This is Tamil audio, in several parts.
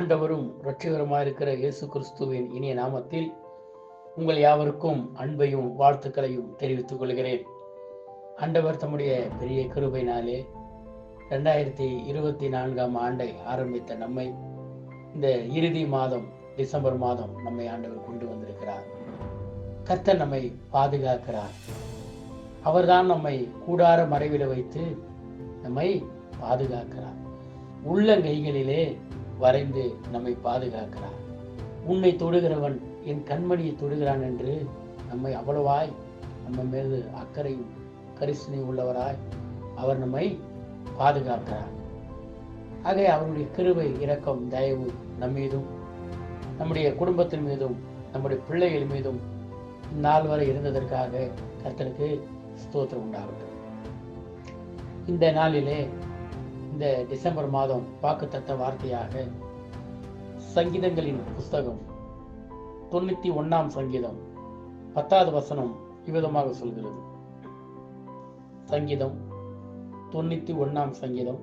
ஆண்டவரும் இரட்சகருமாய் இருக்கிற இயேசு கிறிஸ்துவின் இனிய நாமத்தில் உங்கள் யாவருக்கும் அன்பையும் வாழ்த்துக்களையும் தெரிவித்துக் கொள்கிறேன். ஆண்டவர் தம்முடைய பெரிய கிருபையினாலே 2024 ஆண்டை ஆரம்பித்த நம்மை இந்த இறுதி மாதம் டிசம்பர் மாதம் நம்மை ஆண்டவர் கொண்டு வந்திருக்கிறார். கர்த்தர் நம்மை பாதுகாக்கிறார். அவர்தான் நம்மை கூடார மறைவில் வைத்து நம்மை பாதுகாக்கிறார். உள்ளங்கைகளிலே வரைந்து நம்மை பாதுகாக்கிறார். உன்னை தொடுகிறவன் என் கண்மணியை தொடுகிறான் என்று நம்மை அவ்வளவாய் நம்ம மீது அக்கறையும் கரிசனை உள்ளவராய் அவர் நம்மை பாதுகாக்கிறார். ஆக அவருடைய கிருபை, இரக்கம், தயவு நம்மீதும் நம்முடைய குடும்பத்தின் மீதும் நம்முடைய பிள்ளைகள் மீதும் நாள் வரை இருந்ததற்காக கர்த்தருக்கு ஸ்தோத்திரம் உண்டாகட்டும். இந்த நாளிலே இந்த டிசம்பர் மாதம் வாக்குத்தத்த வார்த்தையாக சங்கீதங்களின் புஸ்தகம் 91 சங்கீதம் 10வது வசனம் இவ்விதமாக சொல்கிறது. சங்கீதம் 91 சங்கீதம்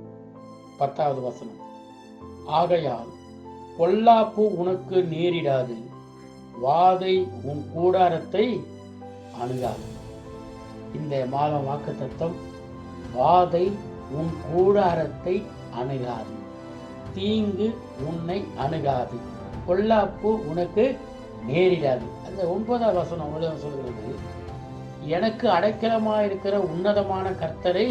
10வது வசனம், ஆகையால் பொல்லாப்பு உனக்கு நேரிடாது, வாதை உன் கூடாரத்தை அணுகாது. இந்த மாதம் வாக்குத்தத்தம், வாதை உன் கூடாரத்தை அணுகாது, தீங்கு உன்னை அணுகாது, பொல்லாப்பு உனக்கு நேரிடாது. அந்த 9வது வசனம் சொல்கிறது, எனக்கு அடைக்கலமாயிருக்கிற உன்னதமான கர்த்தரை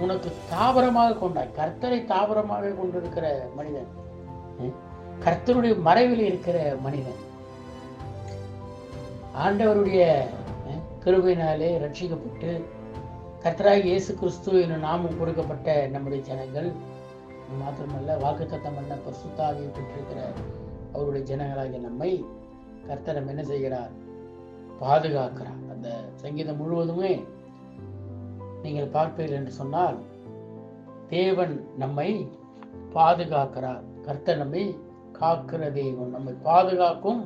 உனக்கு தாபரமாக கொண்டாய். கர்த்தரை தாபரமாக கொண்டிருக்கிற மனிதன், கர்த்தருடைய மறைவில் இருக்கிற மனிதன், ஆண்டவருடைய கிருபையினாலே ரட்சிக்கப்பட்டு கர்த்தராகிய இயேசு கிறிஸ்து என்னும் நாமம் கொடுக்கப்பட்ட நம்முடைய ஜனங்கள் மாத்திரமல்ல, வாக்குத்தத்தம் பண்ண பரிசுத்த ஆவியை பெற்றிருக்கிற அவருடைய ஜனங்களாகிய நம்மை கர்த்தர் என்ன செய்கிறார்? பாதுகாக்கிறார். அந்த சங்கீதம் முழுவதுமே நீங்கள் பார்ப்பீர்கள் என்று சொன்னால், தேவன் நம்மை பாதுகாக்கிறார். கர்த்தர் நம்மை காக்கிற தேவன், நம்மை பாதுகாக்கும்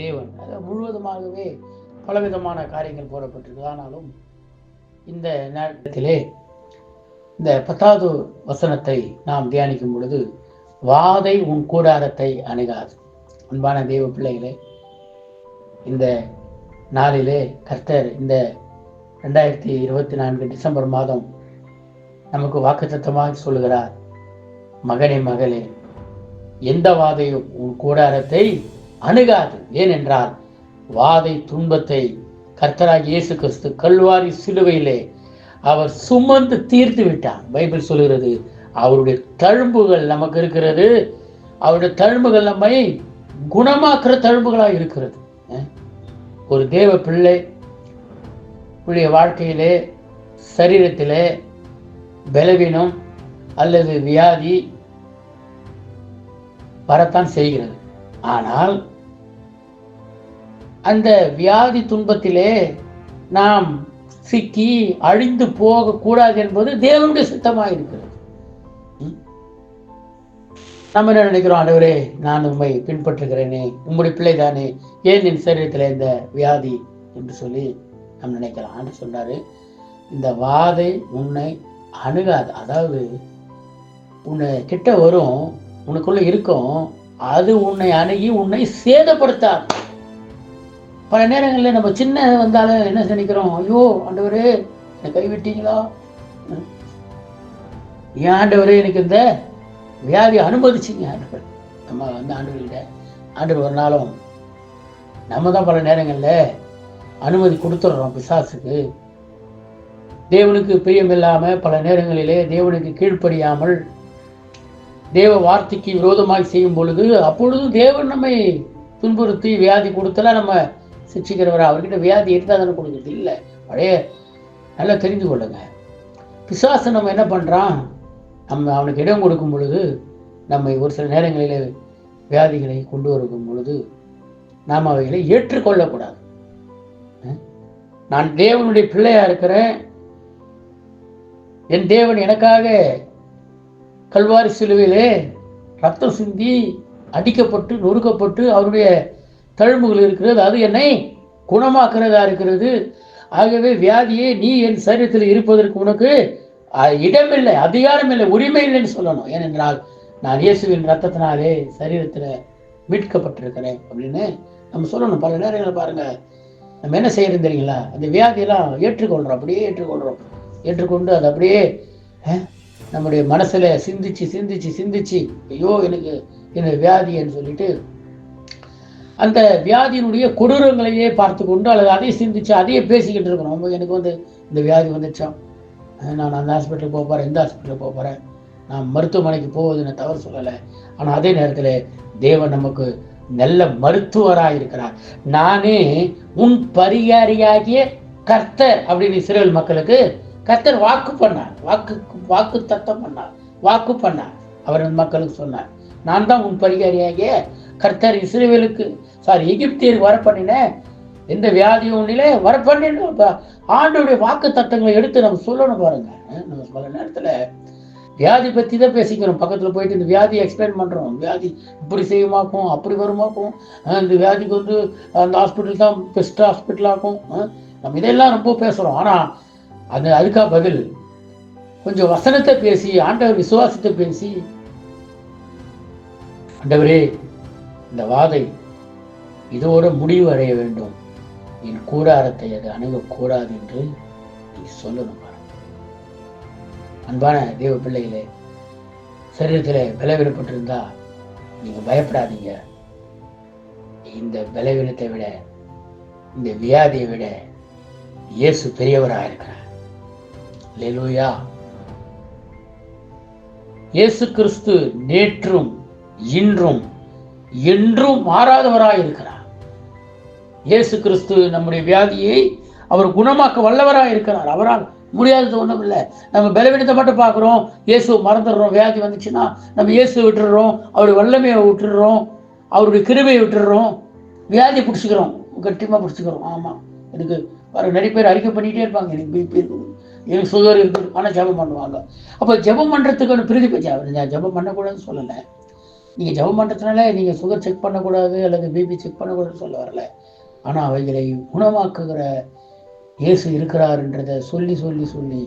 தேவன். அது முழுவதுமாகவே பலவிதமான காரியங்கள் போடப்பட்டிருக்கு. ஆனாலும் இந்த நேரத்திலே இந்த 10வது வசனத்தை நாம் தியானிக்கும் பொழுது, வாதை உன் கூடாரத்தை அணுகாது. அன்பான தேவ பிள்ளைகளே, இந்த நாளிலே கர்த்தர் இந்த 2024 டிசம்பர் மாதம் நமக்கு வாக்குத்தத்தமாக சொல்கிறார், மகனே மகளே, எந்த வாதையும் உன் கூடாரத்தை அணுகாது. ஏனென்றால் வாதை துன்பத்தை கர்த்தராகிய இயேசு கிறிஸ்து கல்வாரி சிலுவையிலே அவர் சுமந்து தீர்த்து விட்டார். பைபிள் சொல்கிறது, அவருடைய தழும்புகள் நமக்கு இருக்கிறது. அவருடைய தழும்புகள் நம்மை குணமாக்குற தழும்புகளாக இருக்கிறது. ஒரு தேவ பிள்ளை உடைய வாழ்க்கையிலே சரீரத்திலே பலவீனம் அல்லது வியாதி வரத்தான் செய்கிறது. ஆனால் அந்த வியாதி துன்பத்திலே நாம் சிக்கி அழிந்து போக கூடாது என்பது தேவனுடைய சித்தமாக இருக்கிறது. நம்ம என்ன நினைக்கிறோம்? ஆண்டவரே, நான் உம்மை பின்பற்றுகிறேனே, உம்முடைய பிள்ளை தானே, ஏன் என் சரீரத்தில் இந்த வியாதி என்று சொல்லி நாம் நினைக்கலாம். ஆண்டு சொன்னாரு, இந்த வாதை உன்னை அணுகாது. அதாவது உன்னை கிட்ட வரும், உனக்குள்ள இருக்கும், அது உன்னை அணுகி உன்னை சேதப்படுத்தாது. பல நேரங்களில் நம்ம சின்ன வந்தாலும் என்ன நினைக்கிறோம்? ஐயோ ஆண்டவரே, என்னை கைவிட்டீங்களா? ஏன் ஆண்டவரே எனக்கு இந்த வியாதி அனுமதிச்சிங்க? ஆண்டவர் நம்ம ஆண்டவர்கிட்ட, ஆண்டவர் ஒரு நாளும் நம்ம தான் பல நேரங்களில் அனுமதி கொடுத்துட்றோம் பிசாசுக்கு. தேவனுக்கு பிரியமில்லாமல் பல நேரங்களிலே தேவனுக்கு கீழ்ப்படியாமல் தேவ வார்த்தைக்கு விரோதமாக செய்யும் பொழுது, அப்பொழுதும் தேவன் நம்மை துன்புறுத்தி வியாதி கொடுத்தலாம் நம்ம சிக்ஷிக்கிறவர். அவர்கிட்ட வியாதி இருந்தால் தானே கொடுக்குறது இல்லை. பழைய நல்லா தெரிந்து கொள்ளுங்க. பிசாசு நம்ம என்ன பண்ணுறான்? நம்ம அவனுக்கு இடம் கொடுக்கும் பொழுது, நம்மை ஒரு சில நேரங்களில் வியாதிகளை கொண்டு வரும் பொழுது நாம் அவைகளை ஏற்றுக்கொள்ளக்கூடாது. நான் தேவனுடைய பிள்ளையா இருக்கிறேன், என் தேவன் எனக்காக கல்வாரி சிலுவையிலே ரத்தம் சிந்தி அடிக்கப்பட்டு நொறுக்கப்பட்டு அவருடைய தழும்புகள் இருக்கிறது, அது என்னை குணமாக்குறதா இருக்கிறது. ஆகவே வியாதியே, நீ என் சரீரத்தில் இருப்பதற்கு உனக்கு இடமில்லை, அதிகாரம் இல்லை, உரிமை இல்லைன்னு சொல்லணும். ஏனென்றால் நான் இயேசுவின் ரத்தத்தினாலே சரீரத்துல மீட்கப்பட்டிருக்கிறேன் அப்படின்னு நம்ம சொல்லணும். பல நேரங்களில் பாருங்க, நம்ம என்ன செய்யறது தெரியுங்களா, அந்த வியாதியெல்லாம் ஏற்றுக்கொள்றோம், அப்படியே ஏற்றுக்கொண்டு அதை அப்படியே நம்முடைய மனசுல சிந்திச்சு ஐயோ எனக்கு இந்த வியாதின்னு சொல்லிட்டு அந்த வியாதியினுடைய கொடூரங்களையே பார்த்து கொண்டு அல்லது அதையே சிந்திச்சு அதையே பேசிக்கிட்டு இருக்கணும். எனக்கு இந்த வியாதி வந்துச்சான், நான் அந்த ஹாஸ்பிட்டலுக்கு போக போறேன், இந்த ஹாஸ்பிட்டலுக்கு போக போறேன், நான் மருத்துவமனைக்கு போவது நான் தவறு சொல்லலை. ஆனால் அதே நேரத்தில் தேவன் நமக்கு நல்ல மருத்துவராக இருக்கிறார். நானே உன் பரிகாரியாகிய கர்த்தர் அப்படின்னு இஸ்ரவேல் மக்களுக்கு கர்த்தர் வாக்கு பண்ணார், வாக்கு தத்தம் பண்ணார், வாக்கு பண்ணார். அவர் மக்களுக்கு சொன்னார், நான் தான் உன் பரிகாரியாகிய கர்த்தர், இஸ்ரவேலுக்கு எகிப்தியருக்கு வரப்பண்ணின எந்த வியாதியும் ஒன்றிலே வரப்பண்ணின ஆண்டோடைய வாக்கு தத்தங்களை எடுத்து நம்ம சொல்லணும். பாருங்க, நம்ம பல நேரத்துல வியாதி பத்தி தான் பேசிக்கிறோம். பக்கத்துல போயிட்டு இந்த வியாதியை எக்ஸ்பிளைன் பண்றோம், வியாதி இப்படி செய்யுமாக்கும், அப்படி வருமாக்கும், இந்த வியாதிக்கு அந்த ஹாஸ்பிட்டல் தான் பெஸ்ட் ஹாஸ்பிட்டலாகும், நம்ம இதெல்லாம் ரொம்ப பேசுறோம். ஆனா அதுக்காக பதில் கொஞ்சம் வசனத்தை பேசி, ஆண்டவர் விசுவாசத்தை பேசி, ஆண்டவரே இந்த வாதை இதோட முடிவு அடைய வேண்டும், என் கூடாரத்தை அது அணுகக்கூடாது என்று நீ சொல்லணும். அன்பான தேவ பிள்ளைகளே, சரீரத்தில் பலவீனப்பட்டிருந்தா நீங்க பயப்படாதீங்க. இந்த பலவீனத்தை விட, இந்த வியாதியை விட இயேசு பெரியவராக இருக்கிறார். அல்லேலூயா. இயேசு கிறிஸ்து நேற்றும் இன்றும் என்றும் மாறாதவராக இருக்கிறார். இயேசு கிறிஸ்து நம்முடைய வியாதியை அவர் குணமாக்க வல்லவராக இருக்கிறார். அவரால் முடியாதது ஒன்றும் இல்லை. நம்ம பலவீனத்தை மட்டும் பார்க்குறோம், இயேசு மறந்துடுறோம். வியாதி வந்துச்சுன்னா நம்ம இயேசு விட்டுடுறோம், அவருடைய வல்லமையை விட்டுடுறோம், அவருடைய கிருபையை விட்டுடுறோம், வியாதி பிடிச்சிக்கிறோம், கட்டியமாக பிடிச்சிக்கிறோம். ஆமாம், எனக்கு நிறைய பேர் அறிக்கை பண்ணிகிட்டே இருப்பாங்க, எனக்கு பிபி இருக்குது, எனக்கு சுகர் இருக்குது, ஆனால் ஜெபம் பண்ணுவாங்க. அப்போ ஜெபம் பண்ணுறதுக்கு ஒன்று பிரீதி பச்சா, நான் ஜெபம் பண்ணக்கூடாதுன்னு சொல்லலை. நீங்கள் ஜெபம் பண்ணுறதுனால நீங்கள் சுகர் செக் பண்ணக்கூடாது அல்லது பிபி செக் பண்ணக்கூடாதுன்னு சொல்ல வரல. ஆனால் அவைகளை குணமாக்குகிற இயேசு இருக்கிறார்ன்றதை சொல்லி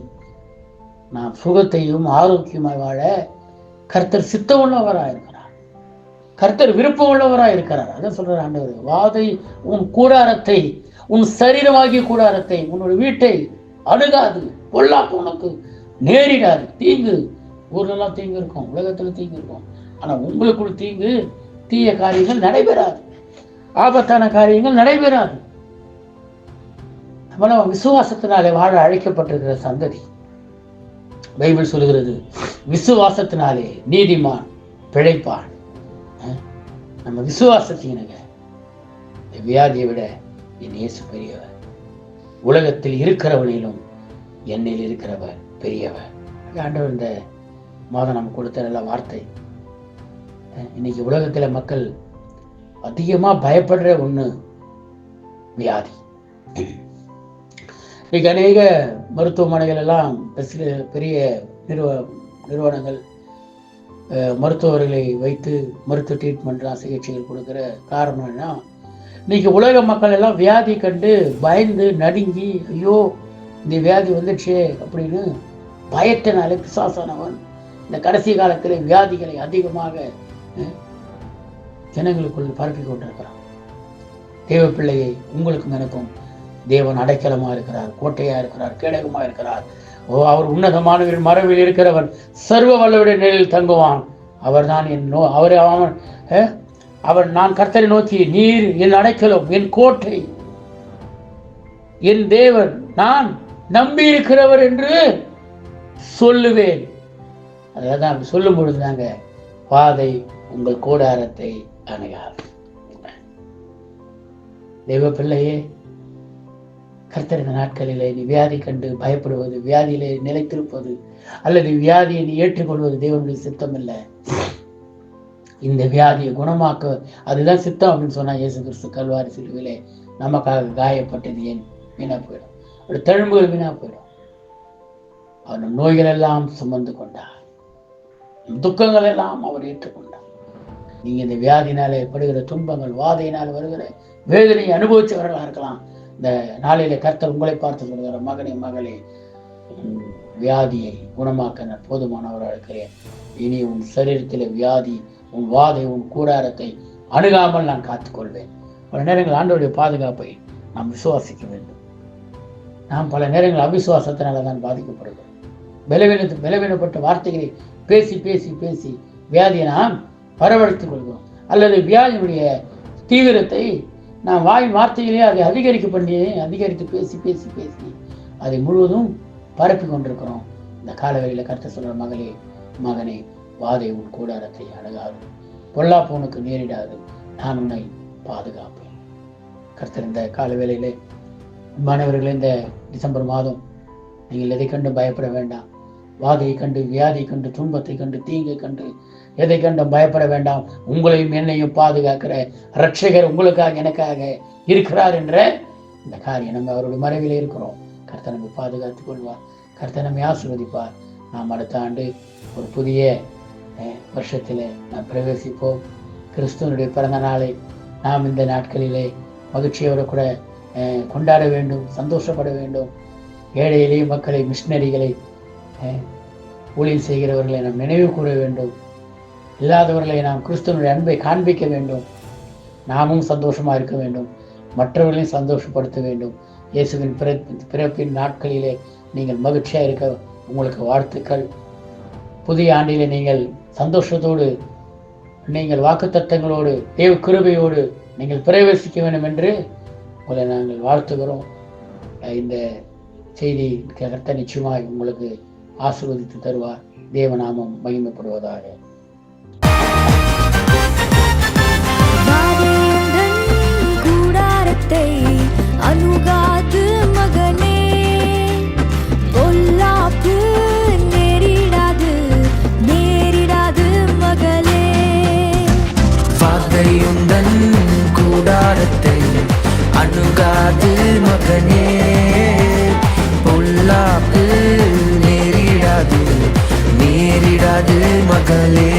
நான் சுகத்தையும் ஆரோக்கியமாக வாழ கர்த்தர் சித்தம் உள்ளவராக இருக்கிறார், கர்த்தர் விருப்பம் உள்ளவராக இருக்கிறார். அதான் சொல்ற ஆண்டவர், வாதை உன் கூடாரத்தை, உன் சரீரமாகிய கூடாரத்தை, உன்னோட வீட்டை அணுகாது, பொல்லாப்பு உனக்கு நேரிடாது. தீங்கு ஊர்லெல்லாம் தீங்கு இருக்கும், உலகத்துல தீங்கு இருக்கும், ஆனா உங்களுக்குள் தீங்கு, தீய காரியங்கள் நடைபெறாது, ஆபத்தான காரியங்கள் நடைபெறாது. நம்மள விசுவாசத்தினாலே வாழ அழைக்கப்பட்டிருக்கிற சந்ததி. பைபிள் சொல்லுகிறது, விசுவாசத்தினாலே நீதிமான் பிழைப்பான். நம்ம விசுவாசத்தினுங்க வியாதியை விட என் இயேசு பெரியவர், உலகத்தில் இருக்கிறவனிலும் என்னில் இருக்கிறவர் பெரியவர். ஆண்டவர் இந்த மாதம் நம்ம கொடுத்த நல்ல வார்த்தை. இன்னைக்கு உலகத்துல மக்கள் அதிகமா பயப்படுற ஒண்ணு வியாதி. இன்னைக்கு அநேக மருத்துவமனைகள் எல்லாம் பெரிய நிறுவனங்கள் மருத்துவர்களை வைத்து மருத்துவ ட்ரீட்மெண்ட்லாம் சிகிச்சைகள் கொடுக்குற காரணம் என்ன, இன்னைக்கு உலக மக்கள் எல்லாம் வியாதி கண்டு பயந்து நடுங்கி, ஐயோ இந்த வியாதி வந்துடுச்சே அப்படின்னு பயத்தினாலே பிசாசானவன் இந்த கடைசி காலத்தில் வியாதிகளை அதிகமாக ஜனங்களுக்குள் பரப்பி கொண்டிருக்கிறான். தேவ பிள்ளையை உங்களுக்கும் எனக்கும் தேவன் அடைக்கலமா இருக்கிறார், கோட்டையா இருக்கிறார், கேடகமா இருக்கிறார். அவர் உன்னதமான மரபில் இருக்கிறவன், சர்வ வல்லவருடைய நிலையில் தங்குவான். அவர் தான் அவர் நான் கர்த்தரை நோக்கி, நீர் என் அடைக்கலம், என் கோட்டை, என் தேவன், நான் நம்பி இருக்கிறவர் என்று சொல்லுவேன். அதான் அப்படி சொல்லும் பொழுதுதாங்க பாதை உங்கள் கூடாரத்தை அணுகாது. தெய்வ பிள்ளையே, கர்த்தர் இந்த நாட்களிலே நீ வியாதி கண்டு பயப்படுவது, வியாதியிலே நிலைத்திருப்பது அல்லது வியாதியை நீ ஏற்றுக்கொள்வது தேவனுடைய சித்தம் இல்லை. இந்த வியாதியை குணமாக்க அதுதான் சித்தம் அப்படின்னு சொன்னா இயேசு கிறிஸ்து கல்வாரி சிலுவிலே நமக்காக காயப்பட்டது ஏன் வீணா போயிடும், ஒரு தழும்புகள் வீணா போயிடும். அவர் நோய்கள் எல்லாம் சுமந்து கொண்டார், துக்கங்கள் எல்லாம் அவர் ஏற்றுக்கொண்டார். நீங்க இந்த வியாதினாலே படுகிற துன்பங்கள், வாதையினால் வருகிற வேதனையை அனுபவிச்சவர்களாக இருக்கலாம். இந்த நாளிலே கர்த்தர் உங்களை பார்த்து சொல்கிறார், மகனே மகளே, வியாதியை குணமாக்க நான் போதுமானவராக இருக்கிறேன். இனி உன் சரீரத்தில் வியாதி, உன் வாதை, உன் கூடாரத்தை அணுகாமல் நான் காத்துக்கொள்வேன். பல நேரங்கள் ஆண்டவருடைய பாதுகாப்பை நாம் விசுவாசிக்க வேண்டும். நாம் பல நேரங்கள் அவிசுவாசத்தினால தான் பாதிக்கப்படுகிறோம். பலவீனப்பட்ட வார்த்தைகளை பேசி பேசி பேசி வியாதியை நாம் வரவழைத்துக் கொள்கிறோம். அல்லது வியாதியினுடைய தீவிரத்தை நாம் வாயின் வார்த்தையிலே அதை அதிகரித்து பேசி பேசி பேசி அதை முழுவதும் பரப்பி கொண்டிருக்கிறோம். இந்த காலவெளியில் கர்த்தர் சொல்ற மகனே, வாதை உன் கூடாரத்தை அணுகாது, பொல்லாப்போனுக்கு நேரிடாது, நான் உன்னை பாதுகாப்பேன். கர்த்தர் இந்த காலவேளையிலே மாணவர்களே, இந்த டிசம்பர் மாதம் நீங்கள் எதை கண்டு பயப்பட வேண்டாம். வாதையை கண்டு, வியாதியை கண்டு, துன்பத்தை கண்டு, தீங்கை கண்டு எதை கண்டும் பயப்பட வேண்டாம். உங்களையும் என்னையும் பாதுகாக்கிற இரட்சகர் உங்களுக்காக எனக்காக இருக்கிறார் என்ற இந்த காரியம் நம்ம அவருடைய மறைவில் இருக்கிறோம். கர்த்தர் நம்மை பாதுகாத்துக் கொள்வார். கர்த்தர் நம்மை ஆசீர்வதிப்பார். நாம் அடுத்த ஆண்டு ஒரு புதிய வருஷத்தில் நாம் பிரவேசிப்போம். கிறிஸ்துவனுடைய பிறந்த நாளை நாம் இந்த நாட்களிலே மகிழ்ச்சியோடு கூட கொண்டாட வேண்டும், சந்தோஷப்பட வேண்டும். ஏழை எளிய மக்களை, மிஷினரிகளை, ஊழியர் செய்கிறவர்களை நாம் நினைவு கூற வேண்டும். இல்லாதவர்களை நாம் கிறிஸ்துவனுடைய அன்பை காண்பிக்க வேண்டும். நாமும் சந்தோஷமாக இருக்க வேண்டும், மற்றவர்களையும் சந்தோஷப்படுத்த வேண்டும். இயேசுவின் பிறப்பின் நாட்களிலே நீங்கள் மகிழ்ச்சியாக இருக்க உங்களுக்கு வாழ்த்துக்கள். புதிய ஆண்டிலே நீங்கள் சந்தோஷத்தோடு, நீங்கள் வாக்குத்தத்தங்களோடு, தேவ கிருபையோடு நீங்கள் பிரவேசிக்க வேண்டும் என்று உங்களை நாங்கள் வாழ்த்துகிறோம். இந்த செய்தி கர்த்தர் நிச்சயமாய் உங்களுக்கு ஆசீர்வதித்து தருவார். தேவநாமம் மகிமைப்படுவதாக. அணுகாது மகனே, பொல்லாப்பு நேரிடாது மகளே. வாதையுந்தன் கூடாரத்தை அணுகாது மகனே, பொல்லாப்பு நேரிடாது மகளே.